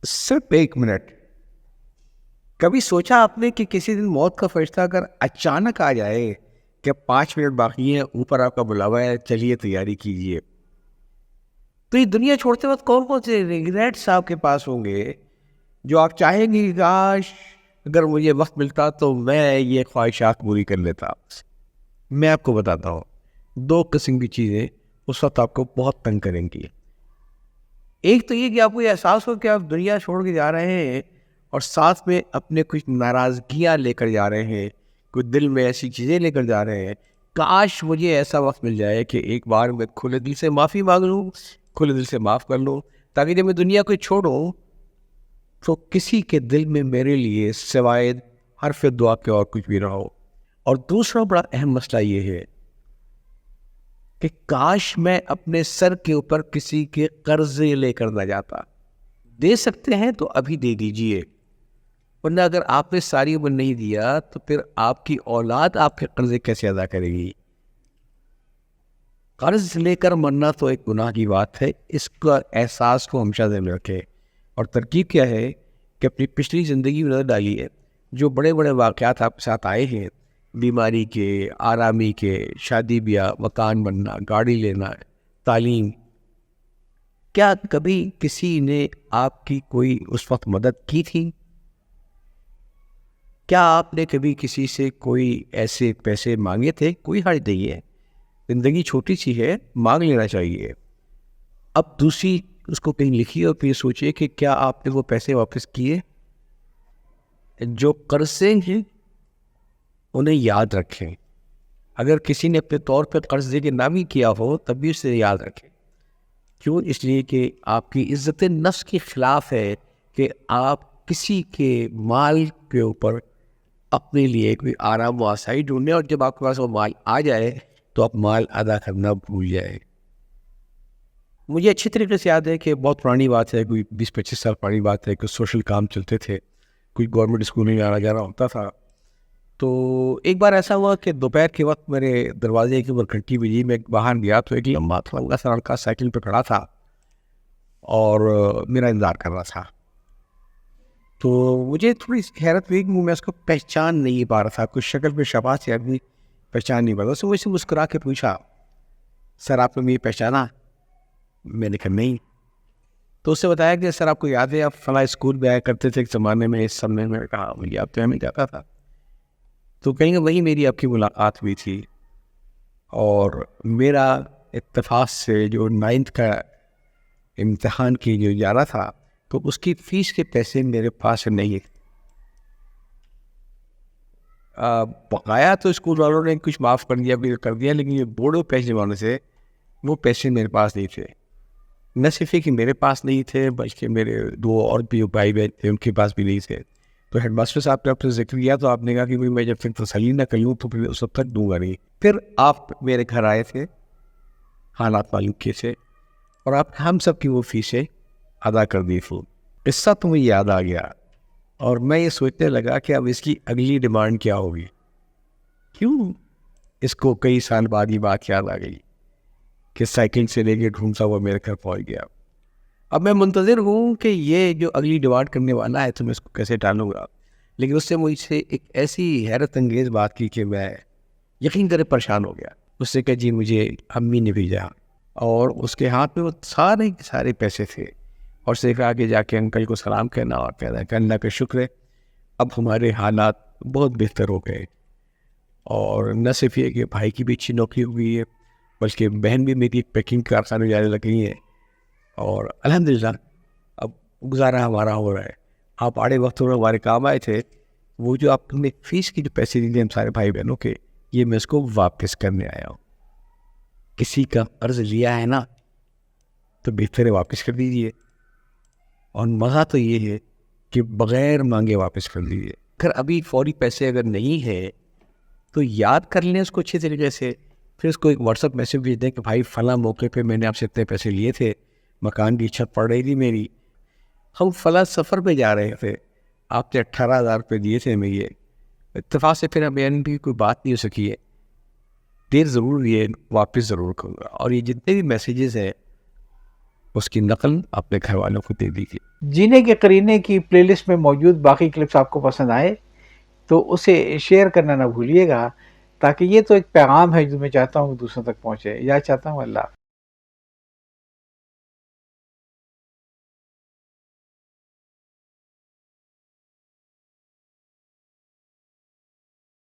صرف 1 منٹ. کبھی سوچا آپ نے کہ کسی دن موت کا فرشتہ اگر اچانک آ جائے کہ 5 منٹ باقی ہیں، اوپر آپ کا بلاوا ہے، چلیے تیاری کیجیے، تو یہ دنیا چھوڑتے وقت کون کون سے ریگریٹس آپ کے پاس ہوں گے جو آپ چاہیں گے کہ کاش اگر مجھے وقت ملتا تو میں یہ خواہشات پوری کر لیتا. میں آپ کو بتاتا ہوں 2 قسم کی چیزیں اس وقت آپ کو بہت تنگ کریں گی. ایک تو یہ کہ آپ کو یہ احساس ہو کہ آپ دنیا چھوڑ کے جا رہے ہیں اور ساتھ میں اپنے کچھ ناراضگیاں لے کر جا رہے ہیں، کچھ دل میں ایسی چیزیں لے کر جا رہے ہیں. کاش مجھے ایسا وقت مل جائے کہ ایک بار میں کھلے دل سے معافی مانگ لوں، کھلے دل سے معاف کر لوں، تاکہ جب میں دنیا کو چھوڑوں تو کسی کے دل میں میرے لیے سوائے حرف دعا کے اور کچھ بھی نہ ہو. اور دوسرا بڑا اہم مسئلہ یہ ہے کہ کاش میں اپنے سر کے اوپر کسی کے قرضے لے کر نہ جاتا. دے سکتے ہیں تو ابھی دے دیجئے، ورنہ اگر آپ نے ساری عمر نہیں دیا تو پھر آپ کی اولاد آپ کے قرضے کیسے ادا کرے گی؟ قرض لے کر مرنا تو ایک گناہ کی بات ہے، اس کا احساس کو ہمیشہ ذہن میں رکھے. اور ترکیب کیا ہے کہ اپنی پچھلی زندگی میں نظر ڈالیے، جو بڑے بڑے واقعات آپ کے ساتھ آئے ہیں، بیماری کے، آرامی کے، شادی بیاہ، مکان بننا، گاڑی لینا، تعلیم، کیا کبھی کسی نے آپ کی کوئی اس وقت مدد کی تھی؟ کیا آپ نے کبھی کسی سے کوئی ایسے پیسے مانگے تھے؟ کوئی حرج نہیں ہے، زندگی چھوٹی سی ہے، مانگ لینا چاہیے. اب دوسری اس کو کہیں لکھیے اور پھر سوچئے کہ کیا آپ نے وہ پیسے واپس کیے؟ جو قرضے ہیں انہیں یاد رکھیں. اگر کسی نے اپنے طور پہ قرض دے کے نہ بھی کیا ہو تب بھی اسے یاد رکھیں. کیوں؟ اس لیے کہ آپ کی عزت نفس کے خلاف ہے کہ آپ کسی کے مال کے اوپر اپنے لیے کوئی آرام و آسائی ڈھونڈیں، اور جب آپ کے پاس وہ مال آ جائے تو آپ مال ادا کرنا بھول جائیں. مجھے اچھی طریقے سے یاد ہے کہ بہت پرانی بات ہے، کوئی 20-25 سال پرانی بات ہے، کہ سوشل کام چلتے تھے، کوئی گورنمنٹ اسکول میں آنا جانا ہوتا تھا. تو ایک بار ایسا ہوا کہ دوپہر کے وقت میرے دروازے کے اوپر گھنٹی بجی. میں باہر گیا تو ایک لمبا سا لڑکا سائیکل پہ کھڑا تھا اور میرا انتظار کر رہا تھا. تو مجھے تھوڑی حیرت ہوئی کہ میں اس کو پہچان نہیں پا رہا تھا، کچھ شکل پہ شباہ سے آدمی پہچان نہیں پا رہا. اس نے مجھ سے مسکرا کے پوچھا، سر آپ نے مجھے پہچانا؟ میں نے کہا نہیں. تو اس سے بتایا کہ سر آپ کو یاد ہے آپ فلاں اسکول میں آیا کرتے تھے ایک زمانے میں، اس سمے میں. کہا مجھے آپ تو ہمیں جاتا تھا. تو کہیں گے وہی میری آپ کی ملاقات ہوئی تھی، اور میرا اتفاق سے جو 9th کا امتحان کی جو جا رہا تھا تو اس کی فیس کے پیسے میرے پاس نہیں. بقایا تو اسکول والوں نے کچھ معاف کر دیا، لیکن یہ بورڈ آف پیسے جمانے سے وہ پیسے میرے پاس نہیں تھے. نہ صرف کہ میرے پاس نہیں تھے بلکہ میرے 2 اور بھی بھائی بہن تھے، ان کے پاس بھی نہیں تھے. تو ہیڈ ماسٹر صاحب نے آپ سے ذکر کیا تو آپ نے کہا کہ میں جب تک تسلی نہ کروں تو پھر اس وقت تک دوں گا نہیں. پھر آپ میرے گھر آئے تھے، حالات معلوم کیے تھے، اور آپ ہم سب کی وہ فیسیں ادا کر دی تھی. قصہ تو مجھے یاد آ گیا اور میں یہ سوچنے لگا کہ اب اس کی اگلی ڈیمانڈ کیا ہوگی. کیوں اس کو کئی سال بعد یہ بات یاد آ گئی کہ سائیکل سے لے کے ڈھونڈتا ہوا میرے گھر پہنچ گیا. اب میں منتظر ہوں کہ یہ جو اگلی ڈیمانڈ کرنے والا ہے تو میں اس کو کیسے ٹالوں گا. لیکن اس سے مجھ سے ایک ایسی حیرت انگیز بات کی کہ میں یقین کرے پریشان ہو گیا. اس سے کہ جی مجھے امی نے بھیجا، اور اس کے ہاتھ میں وہ سارے کے سارے پیسے تھے، اور اس سے کہا کہ جا کے انکل کو سلام کہنا اور کہنا کہ اللہ کا شکر ہے اب ہمارے حالات بہت بہتر ہو گئے. اور نہ صرف یہ کہ بھائی کی بھی اچھی نوکری ہوئی ہے بلکہ بہن بھی میری پیکنگ کارخانے جانے لگی ہیں، اور الحمدللہ اب گزارا ہمارا ہو رہا ہے. آپ آڑے وقتوں میں ہمارے کام آئے تھے، وہ جو آپ نے فیس کی جو پیسے دیے ہم سارے بھائی بہنوں کے، یہ میں اس کو واپس کرنے آیا ہوں. کسی کا قرض لیا ہے نا تو بہتر ہے واپس کر دیجیے، اور مزہ تو یہ ہے کہ بغیر مانگے واپس کر دیجیے. اگر ابھی فوری پیسے اگر نہیں ہے تو یاد کر لیں اس کو اچھے طریقے سے، پھر اس کو ایک واٹس ایپ میسج بھیج دیں کہ بھائی فلاں موقع پہ میں نے آپ سے اتنے پیسے لیے تھے، مکان کی چھت پڑ رہی تھی میری، ہم فلاں سفر پہ جا رہے تھے، آپ نے 18,000 روپے دیے تھے ہمیں، یہ اتفاق سے پھر ہمیں بھی کوئی بات نہیں ہو سکی ہے، دیر ضرور یہ واپس ضرور کروں گا. اور یہ جتنے بھی میسیجز ہیں اس کی نقل اپنے گھر والوں کو دے دیجیے۔ جینے کے قرینے کی پلے لسٹ میں موجود باقی کلپس آپ کو پسند آئے تو اسے شیئر کرنا نہ بھولیے گا، تاکہ یہ تو ایک پیغام ہے جو میں چاہتا ہوں دوسروں تک پہنچے۔ یا چاہتا ہوں اللہ